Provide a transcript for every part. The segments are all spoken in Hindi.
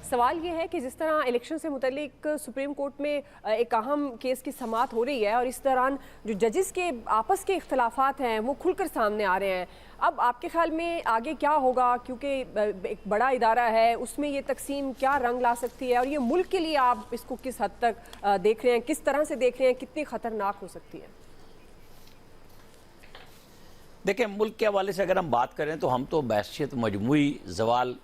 सवाल ये है कि जिस तरह इलेक्शन से मुतल्लिक सुप्रीम कोर्ट में एक अहम केस की समाअत हो रही है और इस दौरान जो जजेस के आपस के इख्तलाफात हैं वो खुलकर सामने आ रहे हैं, अब आपके ख्याल में आगे क्या होगा? क्योंकि एक बड़ा इदारा है, उसमें ये तकसीम क्या रंग ला सकती है और ये मुल्क के लिए आप इसको किस हद तक देख रहे हैं, किस तरह से देख रहे हैं, कितनी ख़तरनाक हो सकती है? देखिए, मुल्क के हवाले से अगर हम बात करें तो हम तो बहसियत मजमूई जवाल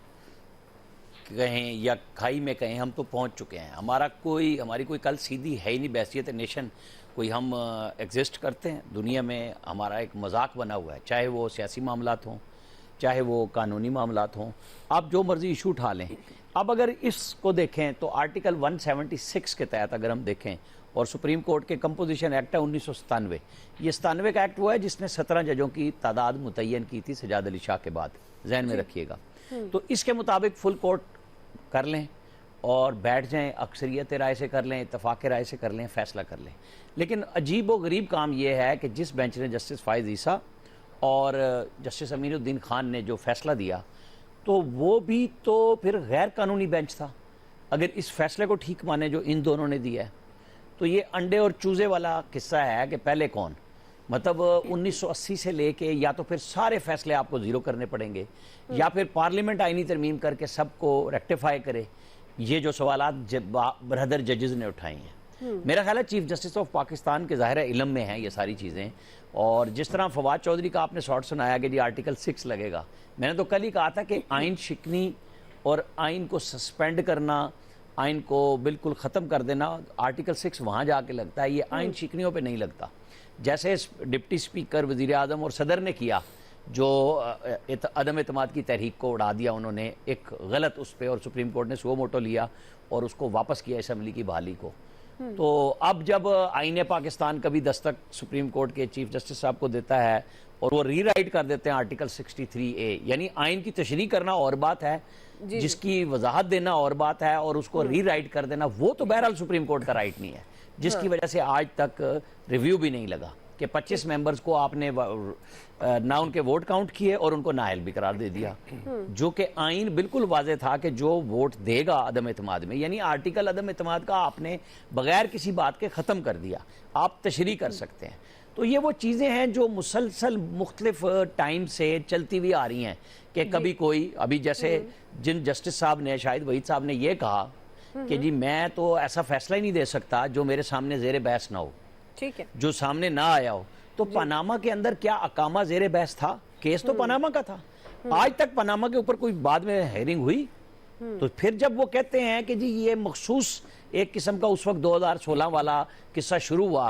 कहें या खाई में कहें, हम तो पहुंच चुके हैं। हमारी कोई कल सीधी है ही नहीं बहसियत नेशन। कोई हम एग्जिस्ट करते हैं दुनिया में, हमारा एक मजाक बना हुआ है, चाहे वो सियासी मामलात हों, चाहे वो कानूनी मामलात हों, आप जो मर्जी इशू उठा लें। अब अगर इसको देखें तो आर्टिकल 176 के तहत अगर हम देखें, और सुप्रीम कोर्ट के कंपोजिशन एक्ट है 1997, ये 97 का एक्ट हुआ है जिसने 17 जजों की तादाद मुतय्यन की थी सजाद अली शाह के बाद, जहन में रखिएगा। तो इसके मुताबिक फुल कोर्ट कर लें और बैठ जाएं, अक्सरियत राय से कर लें, इत्तफाक राय से कर लें, फैसला कर लें। लेकिन अजीब व गरीब काम यह है कि जिस बेंच ने जस्टिस फायज़ ईसा और जस्टिस अमीनुद्दीन खान ने जो फैसला दिया, तो वो भी तो फिर गैर कानूनी बेंच था। अगर इस फैसले को ठीक माने जो इन दोनों ने दिया है, तो ये अंडे और चूजे वाला किस्सा है कि पहले कौन, मतलब 1980 से लेके या तो फिर सारे फैसले आपको ज़ीरो करने पड़ेंगे या फिर पार्लियामेंट आईनी तरमीम करके सबको रेक्टिफाई करे। ये जो सवालात ब्रदर जजेस ने उठाए हैं, मेरा ख्याल है चीफ जस्टिस ऑफ पाकिस्तान के ज़ाहिर इल्म में हैं ये सारी चीज़ें। और जिस तरह फवाद चौधरी का आपने शॉर्ट सुनाया कि जी आर्टिकल 6 लगेगा, मैंने तो कल ही कहा था कि आइन शिकनी और आइन को सस्पेंड करना, आइन को बिल्कुल ख़त्म कर देना, आर्टिकल 6 वहाँ जाके लगता है, ये आइन शिकनियों पे नहीं लगता। जैसे डिप्टी स्पीकर, वज़ीर आज़म और सदर ने किया, जो अदम एतमाद की तहरीक को उड़ा दिया उन्होंने एक गलत उस पर, और सुप्रीम कोर्ट ने सुओ मोटो लिया और उसको वापस किया असम्बली की बहाली को। तो अब जब आईने पाकिस्तान कभी दस्तक सुप्रीम कोर्ट के चीफ जस्टिस साहब को देता है और वो रीराइट कर देते हैं आर्टिकल 63A, यानी आइन की तशरीह करना और बात है, जिसकी वजाहत देना और बात है, और उसको रीराइट कर देना वो तो बहरहाल सुप्रीम कोर्ट का राइट नहीं है, जिसकी वजह से आज तक रिव्यू भी नहीं लगा कि 25 मेंबर्स को आपने ना उनके वोट काउंट किए और उनको नाअहल भी करार दे दिया, जो कि आइन बिल्कुल वाज़े था कि जो वोट देगा अदम एतमाद में, यानी आर्टिकल अदम एतमाद का आपने बगैर किसी बात के ख़त्म कर दिया। आप तशरीह कर सकते हैं। तो ये वो चीज़ें हैं जो मुसलसल मुख्तलिफ टाइम से चलती हुई आ रही हैं कि कभी कोई, अभी जैसे जिन जस्टिस साहब ने, शाहिद वहीद साहब ने ये कहा कि जी मैं तो ऐसा फैसला ही नहीं दे सकता जो मेरे सामने ज़ेर बहस ना हो, ठीक है, जो सामने ना आया हो। तो पनामा के अंदर क्या अकामा ज़ेर बहस था? केस तो पनामा का था। आज तक पनामा के ऊपर कोई बाद में हेयरिंग हुई? तो फिर जब वो कहते हैं कि जी ये मखसूस एक किस्म का उस वक्त 2016 वाला किस्सा शुरू हुआ,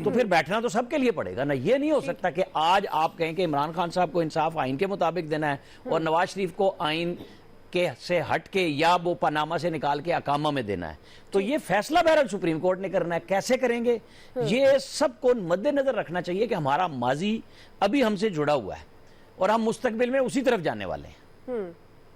तो फिर बैठना तो सबके लिए पड़ेगा ना। ये नहीं हो सकता कि आज आप कहें कि इमरान खान साहब को इंसाफ आइन के मुताबिक देना है और नवाज शरीफ को आइन के से हट के या वो पनामा से निकाल के अकामा में देना है। तो ये फैसला बहरहाल सुप्रीम कोर्ट ने करना है। कैसे करेंगे, ये सबको मद्देनजर रखना चाहिए कि हमारा माजी अभी हमसे जुड़ा हुआ है और हम मुस्तकबिल में उसी तरफ जाने वाले हैं।